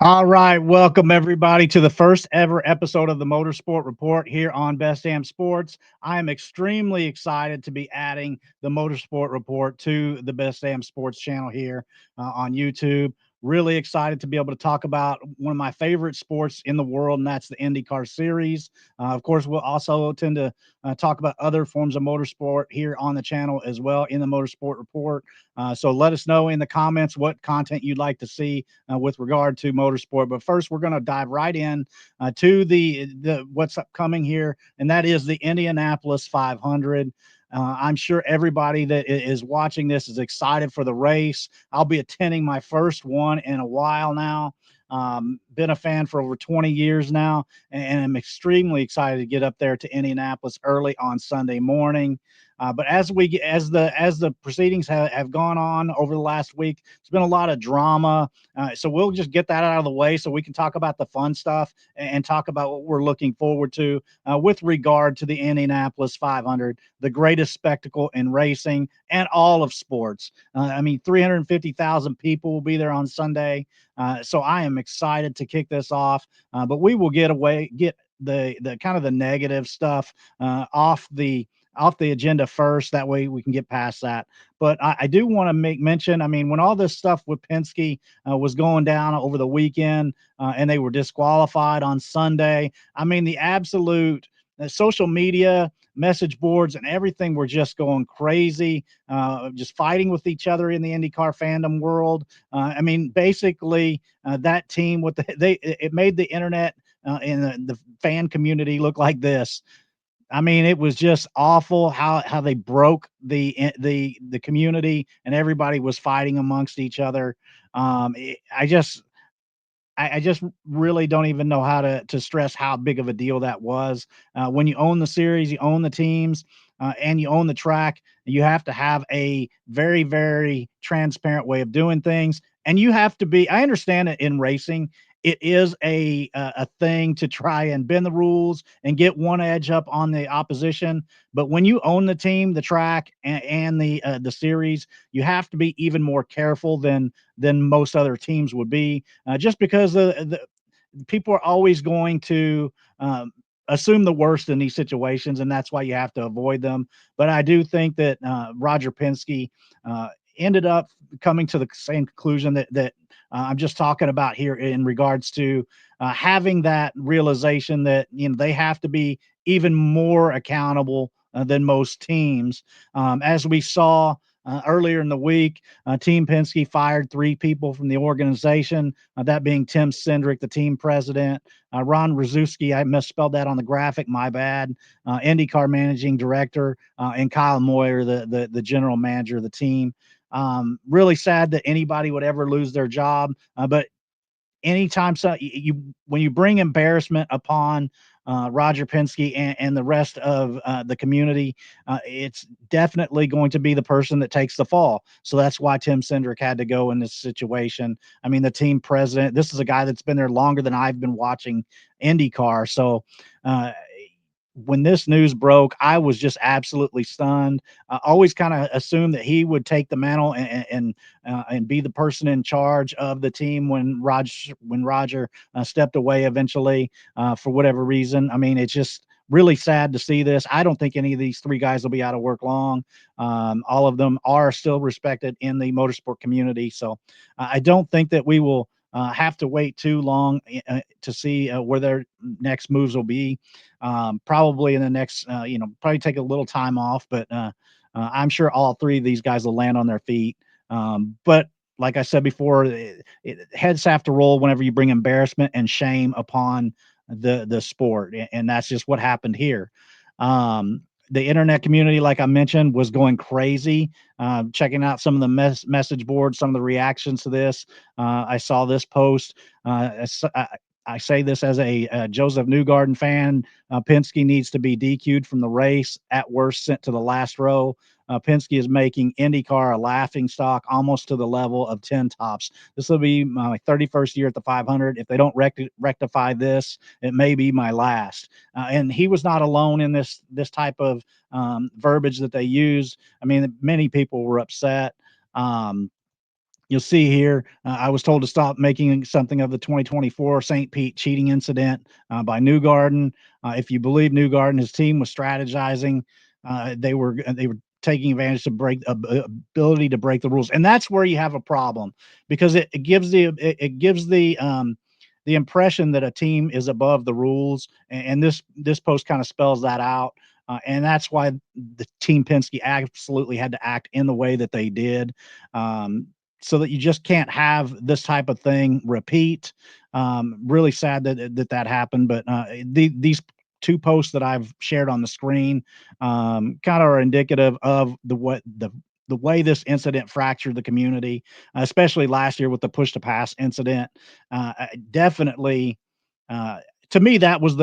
All right, welcome everybody to the first ever episode of the Motorsport Report here on Best Damn Sports. I am extremely excited to be adding the Motorsport Report to the Best Damn Sports channel here on YouTube. Really excited to be able to talk about one of my favorite sports in the world, and that's the IndyCar Series. Of course, we'll also tend to talk about other forms of motorsport here on the channel as well in the Motorsport Report. So let us know in the comments what content you'd like to see with regard to motorsport. But first, we're going to dive right in to the what's upcoming here, and that is the Indianapolis 500. I'm sure everybody that is watching this is excited for the race. I'll be attending my first one in a while now. Been a fan for over 20 years now, and I'm extremely excited to get up there to Indianapolis early on Sunday morning. But as the proceedings have gone on over the last week, there's been a lot of drama. So we'll just get that out of the way so we can talk about the fun stuff and talk about what we're looking forward to with regard to the Indianapolis 500, the greatest spectacle in racing and all of sports. I mean, 350,000 people will be there on Sunday. So I am excited to kick this off. But we will get the kind of the negative stuff off the agenda first. That way we can get past that. But I do want to make mention. I mean, when all this stuff with Penske was going down over the weekend and they were disqualified on Sunday, I mean, the absolute social media message boards and everything were just going crazy, just fighting with each other in the IndyCar fandom world. I mean, basically, that team with it made the internet and the fan community look like this. I mean, it was just awful how they broke the community and everybody was fighting amongst each other. I just really don't even know how to stress how big of a deal that was. When you own the series, you own the teams, and you own the track, you have to have a very, very transparent way of doing things. And you have to be. I understand it in racing. It is a thing to try and bend the rules and get one edge up on the opposition. But when you own the team, the track, and the series, you have to be even more careful than most other teams would be, just because the people are always going to assume the worst in these situations, and that's why you have to avoid them. But I do think that Roger Penske ended up coming to the same conclusion that I'm just talking about here in regards to having that realization that they have to be even more accountable than most teams, as we saw earlier in the week. Team Penske fired 3 people from the organization, that being Tim Cindric, the team president, Ron Rzuski, I misspelled that on the graphic, my bad, IndyCar managing director, and Kyle Moyer, the general manager of the team. Really sad that anybody would ever lose their job, but anytime when you bring embarrassment upon Roger Penske and the rest of the community, it's definitely going to be the person that takes the fall. So that's why Tim Cindric had to go in this situation. I mean, the team president, this is a guy that's been there longer than I've been watching IndyCar. So uh, when this news broke, I was just absolutely stunned. I always kind of assumed that he would take the mantle and be the person in charge of the team when Roger stepped away eventually for whatever reason. I mean, it's just really sad to see this. I don't think any of these 3 guys will be out of work long. All of them are still respected in the motorsport community, so I don't think that we will have to wait too long to see where their next moves will be. Probably in the next, probably take a little time off, but I'm sure all 3 of these guys will land on their feet. But like I said before, heads have to roll whenever you bring embarrassment and shame upon the sport, and that's just what happened here. The internet community, like I mentioned, was going crazy, checking out some of the message boards, some of the reactions to this. I saw this post. I say this as a Joseph Newgarden fan. Penske needs to be DQ'd from the race, at worst sent to the last row. Penske is making IndyCar a laughing stock, almost to the level of 10 tops. This will be my 31st year at the 500. If they don't rectify this, it may be my last. And he was not alone in this type of verbiage that they used. I mean, many people were upset. Um, You'll see here, I was told to stop making something of the 2024 St. Pete cheating incident by Newgarden. If you believe Newgarden, his team was strategizing. They were taking advantage to break ability to break the rules, and that's where you have a problem because it gives the impression that a team is above the rules, and this post kind of spells that out. And that's why the team Penske absolutely had to act in the way that they did. Um, so that you just can't have this type of thing repeat. Really sad that happened, but these two posts that I've shared on the screen kind of are indicative of the way this incident fractured the community, especially last year with the push to pass incident. Definitely, uh, to me, that was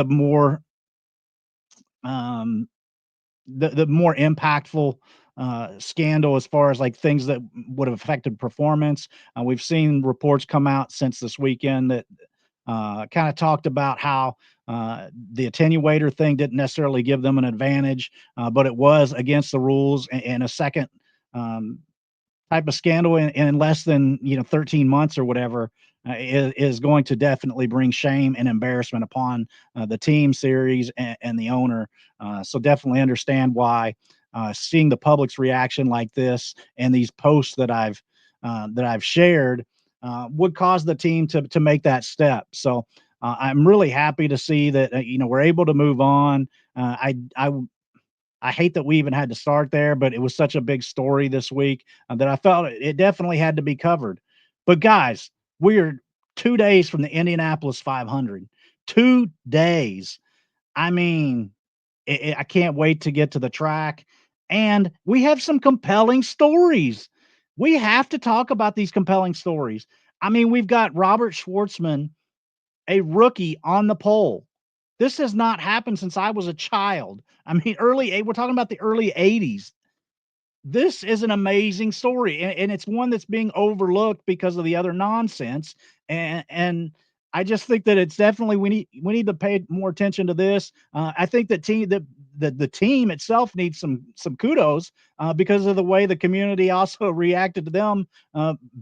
um, the more impactful scandal as far as like things that would have affected performance. We've seen reports come out since this weekend that kind of talked about how the attenuator thing didn't necessarily give them an advantage, but it was against the rules. And a second um, type of scandal in less than 13 months or whatever is going to definitely bring shame and embarrassment upon the team series and the owner. So definitely understand why seeing the public's reaction like this and these posts that I've shared would cause the team to make that step. So I'm really happy to see that we're able to move on. I hate that we even had to start there, but it was such a big story this week that I felt it definitely had to be covered. But guys, we're 2 days from the Indianapolis 500. 2 days. I mean, I can't wait to get to the track. And we have some compelling stories. We have to talk about these compelling stories. I mean, we've got Robert Schwartzman, a rookie on the pole. This has not happened since I was a child. I mean, we're talking about the early 80s. This is an amazing story, and it's one that's being overlooked because of the other nonsense. And I just think that it's definitely we need to pay more attention to this. I think the team itself needs some kudos because of the way the community also reacted to them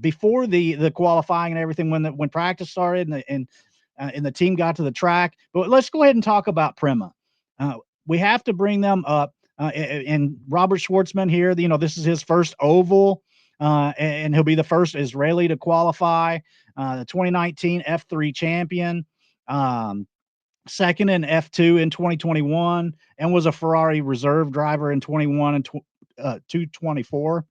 before the qualifying and everything when practice started and the team got to the track. But let's go ahead and talk about Prima. We have to bring them up. And Robert Schwartzman here, this is his first oval, and he'll be the first Israeli to qualify. The 2019 F3 champion, second in F2 in 2021, and was a Ferrari reserve driver in 21 and 224.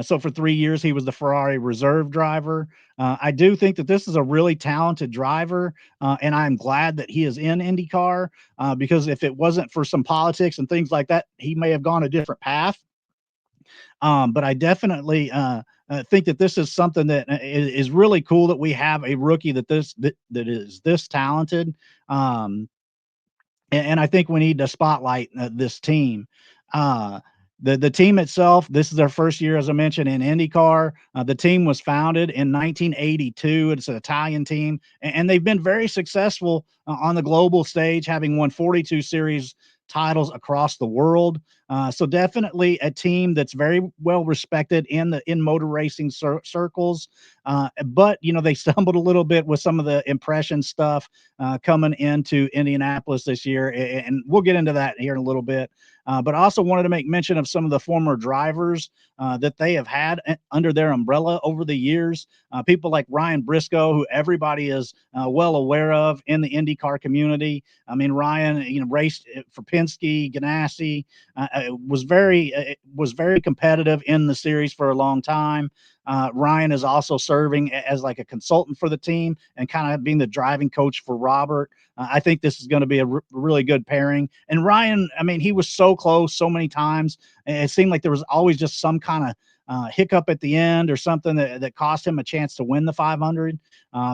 So for 3 years, he was the Ferrari reserve driver. I do think that this is a really talented driver, and I'm glad that he is in IndyCar because if it wasn't for some politics and things like that, he may have gone a different path. But I definitely think that this is something that is really cool that we have a rookie that is this talented. And I think we need to spotlight this team. Uh, the team itself, this is their first year, as I mentioned, in IndyCar. The team was founded in 1982. It's an Italian team, and they've been very successful on the global stage, having won 42 series titles across the world. So definitely a team that's very well respected in motor racing circles. But they stumbled a little bit with some of the impression stuff coming into Indianapolis this year, and we'll get into that here in a little bit. But I also wanted to make mention of some of the former drivers that they have had under their umbrella over the years. People like Ryan Briscoe, who everybody is well aware of in the IndyCar community. I mean, Ryan, raced for Penske, Ganassi, was very competitive in the series for a long time. Ryan is also serving as like a consultant for the team and kind of being the driving coach for Robert. I think this is going to be a really good pairing. And Ryan, I mean, he was so close so many times. It seemed like there was always just some kind of hiccup at the end or something that cost him a chance to win the 500.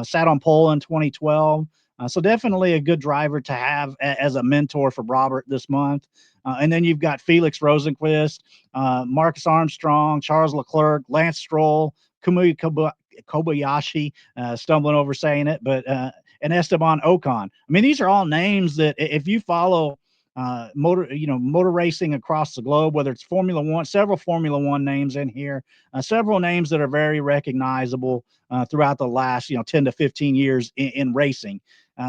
Sat on pole in 2012. So definitely a good driver to have as a mentor for Robert this month. And then you've got Felix Rosenqvist, Marcus Armstrong, Charles Leclerc, Lance Stroll, Kobayashi, stumbling over saying it, but and Esteban Ocon. I mean, these are all names that if you follow motor racing across the globe, whether it's Formula One, several Formula One names in here, several names that are very recognizable throughout the last 10 to 15 years in racing.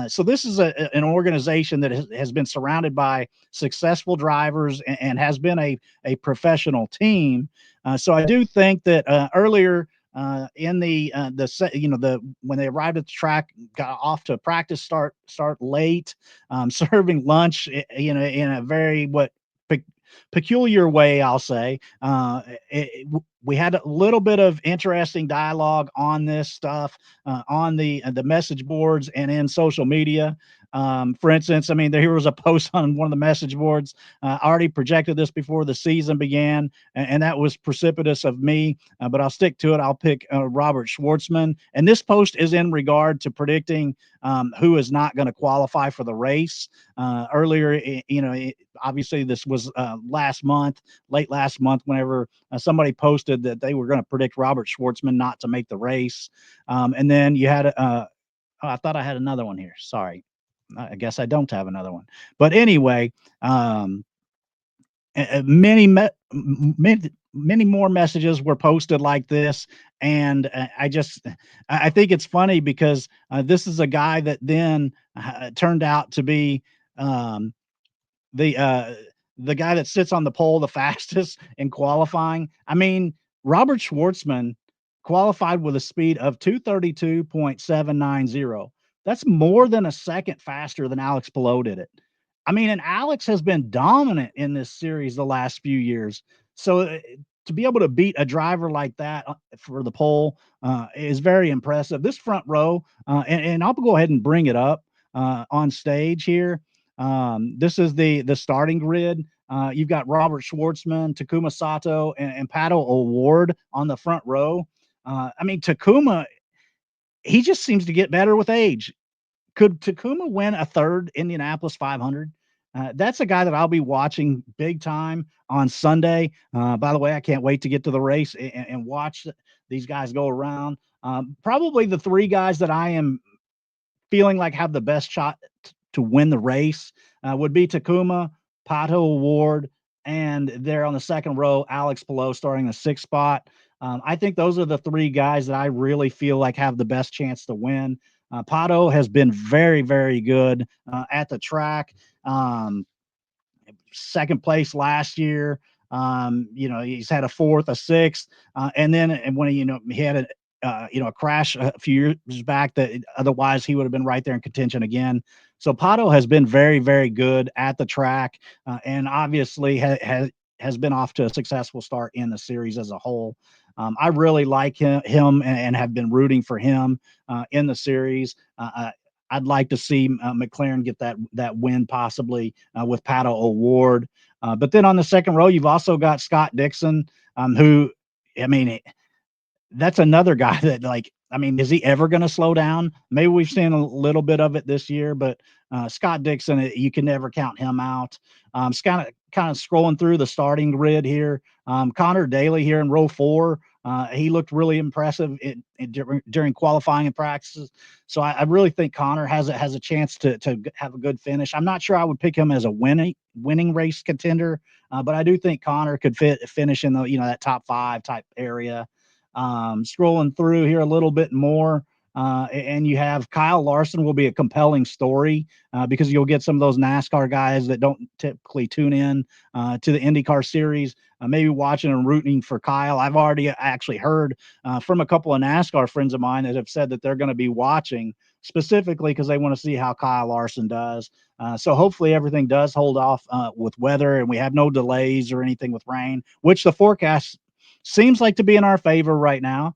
So this is an organization that has been surrounded by successful drivers and has been a professional team. So I do think that earlier in the when they arrived at the track, got off to practice start late, serving lunch, in a very pe- peculiar way, I'll say. We had a little bit of interesting dialogue on this stuff on the message boards and in social media. For instance, I mean, there was a post on one of the message boards. I already projected this before the season began, and that was precipitous of me, but I'll stick to it. I'll pick Robert Schwartzman. And this post is in regard to predicting who is not going to qualify for the race. Earlier, obviously, this was late last month, whenever somebody posted that they were going to predict Robert Schwartzman not to make the race. And then you had, I thought I had another one here. Sorry. I guess I don't have another one. But anyway, um, many more messages were posted like this, and I think it's funny because this is a guy that then turned out to be um, the uh, the guy that sits on the pole the fastest in qualifying. I mean, Robert Schwartzman qualified with a speed of 232.790. That's more than a second faster than Alex Palou did it. I mean, and Alex has been dominant in this series the last few years. So to be able to beat a driver like that for the pole is very impressive. This front row, and I'll go ahead and bring it up on stage here. This is the starting grid. You've got Robert Schwartzman, Takuma Sato, and Pato O'Ward on the front row. I mean, Takuma, he just seems to get better with age. Could Takuma win a third Indianapolis 500? That's a guy that I'll be watching big time on Sunday. By the way, I can't wait to get to the race and watch these guys go around. Probably the three guys that I am feeling like have the best shot to win the race would be Takuma, Pato Award, and there on the second row, Alex Palou starting the sixth spot. I think those are the three guys that I really feel like have the best chance to win. Pato has been very, very good at the track. Second place last year. He's had a fourth, a sixth, and then and when he had a crash a few years back that otherwise he would have been right there in contention again. So Pato has been very, very good at the track, and obviously has been off to a successful start in the series as a whole. I really like him and have been rooting for him in the series. I'd like to see McLaren get that win possibly with Pato O'Ward. But then on the second row, you've also got Scott Dixon, who, I mean, that's another guy that, like, I mean, is he ever going to slow down? Maybe we've seen a little bit of it this year, but Scott Dixon, you can never count him out. Kind of scrolling through the starting grid here. Connor Daly here in row 4. He looked really impressive during qualifying and practices. So I really think Connor has a chance to have a good finish. I'm not sure I would pick him as a winning race contender, but I do think Connor could finish in the that top 5 type area. Scrolling through here a little bit more, and you have Kyle Larson will be a compelling story because you'll get some of those NASCAR guys that don't typically tune in to the IndyCar series, maybe watching and rooting for Kyle. I've already actually heard from a couple of NASCAR friends of mine that have said that they're going to be watching specifically because they want to see how Kyle Larson does. So hopefully everything does hold off with weather and we have no delays or anything with rain, which the forecast seems like to be in our favor right now.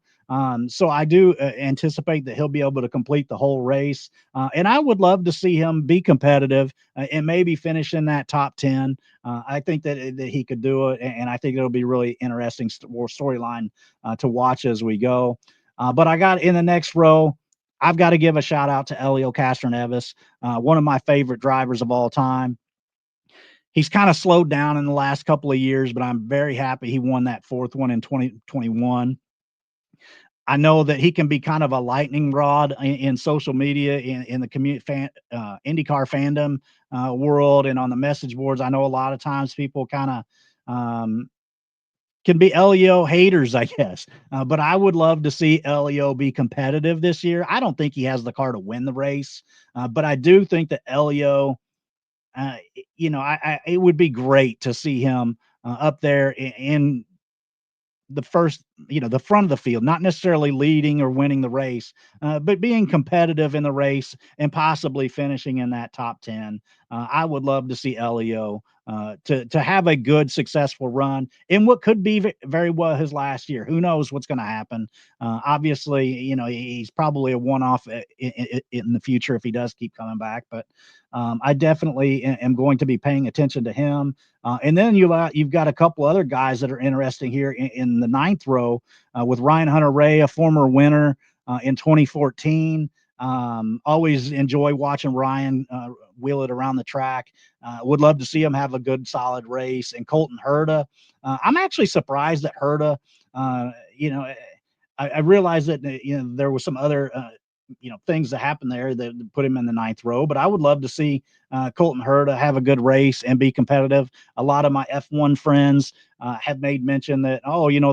So I do anticipate that he'll be able to complete the whole race. And I would love to see him be competitive and maybe finish in that top 10. I think that he could do it. And I think it'll be really interesting storyline to watch as we go. But I got in the next row, I've got to give a shout out to Elio Castroneves, one of my favorite drivers of all time. He's kind of slowed down in the last couple of years, but I'm very happy he won that fourth one in 2021. I know that he can be kind of a lightning rod in social media, in the community IndyCar fandom world, and on the message boards. I know a lot of times people kind of can be Elio haters, I guess. But I would love to see Elio be competitive this year. I don't think he has the car to win the race, but I do think that Elio, it would be great to see him up there in the first, the front of the field, not necessarily leading or winning the race, but being competitive in the race and possibly finishing in that top 10. I would love to see Elio to have a good, successful run in what could be very well his last year. Who knows what's going to happen? Obviously, he's probably a one-off in the future if he does keep coming back. But I definitely am going to be paying attention to him. And then you've got a couple other guys that are interesting here in the ninth row with Ryan Hunter-Ray, a former winner in 2014. Always enjoy watching Ryan wheel it around the track. Would love to see him have a good, solid race. And Colton Herta, I'm actually surprised that Herta, you know, I realized that there was some other things that happened there that put him in the ninth row. But I would love to see Colton Herta have a good race and be competitive. A lot of my F1 friends have made mention that,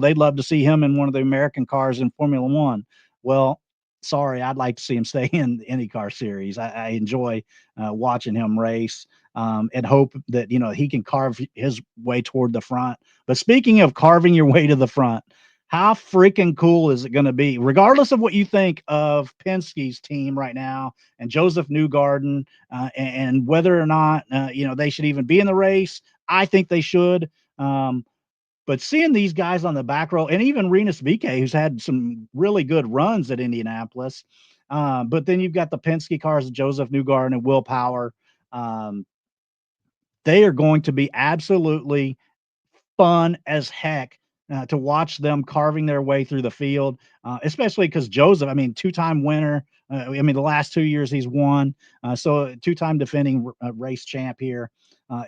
they'd love to see him in one of the American cars in Formula One. Well, sorry, I'd like to see him stay in the IndyCar series. I enjoy watching him race, and hope that he can carve his way toward the front. But speaking of carving your way to the front, how freaking cool is it going to be, regardless of what you think of Penske's team right now and Joseph Newgarden, and whether or not they should even be in the race? I think they should. But seeing these guys on the back row, and even Rinus VeeKay, who's had some really good runs at Indianapolis, but then you've got the Penske cars, Joseph Newgarden and Will Power. Um, they are going to be absolutely fun as heck to watch them carving their way through the field, especially because Joseph, I mean, two-time winner. The last 2 years he's won. So two-time defending race champ here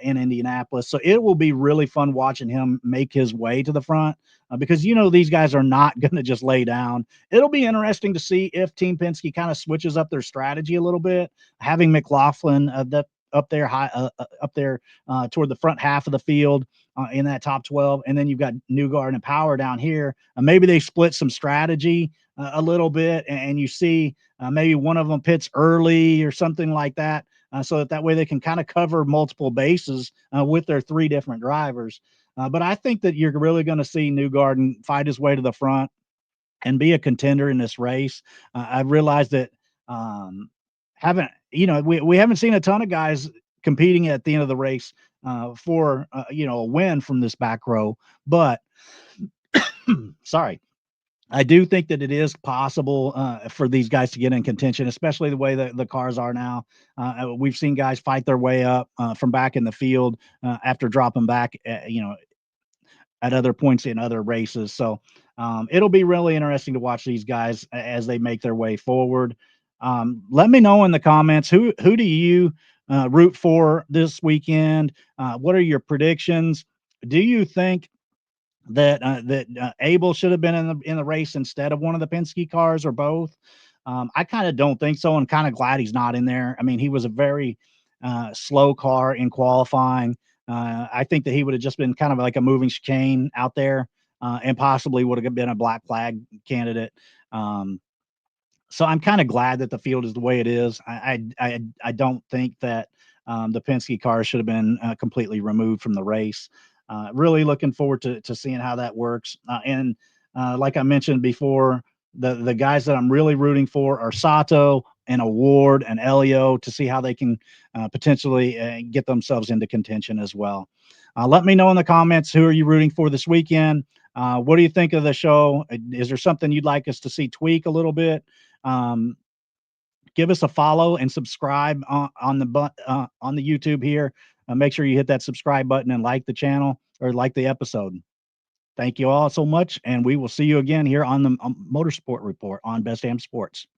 in Indianapolis. So it will be really fun watching him make his way to the front because, these guys are not going to just lay down. It'll be interesting to see if Team Penske kind of switches up their strategy a little bit, having McLaughlin that up there high, up there toward the front half of the field in that top 12. And then you've got Newgarden and Power down here. Maybe they split some strategy a little bit, and you see maybe one of them pits early or something like that, so that way they can kind of cover multiple bases with their three different drivers. But I think that you're really going to see Newgarden fight his way to the front and be a contender in this race. I realized that we haven't seen a ton of guys competing at the end of the race for a win from this back row, but sorry, I do think that it is possible for these guys to get in contention, especially the way that the cars are now. We've seen guys fight their way up from back in the field after dropping back, at other points in other races. So it'll be really interesting to watch these guys as they make their way forward. Let me know in the comments who do you root for this weekend? What are your predictions? Do you think that Abel should have been in the race instead of one of the Penske cars, or both? I kind of don't think so. I'm kind of glad he's not in there. I mean, he was a very slow car in qualifying. I think that he would have just been kind of like a moving chicane out there, and possibly would have been a black flag candidate. So I'm kind of glad that the field is the way it is. I don't think that the Penske car should have been completely removed from the race. Really looking forward to seeing how that works. And like I mentioned before, the guys that I'm really rooting for are Sato and Award and Elio, to see how they can potentially get themselves into contention as well. Let me know in the comments, who are you rooting for this weekend? What do you think of the show? Is there something you'd like us to see tweak a little bit? Um, Give us a follow and subscribe on the YouTube here. Make sure you hit that subscribe button and like the channel, or like the episode. Thank you all so much, and we will see you again here on the Motorsport Report on Best Damn Sports.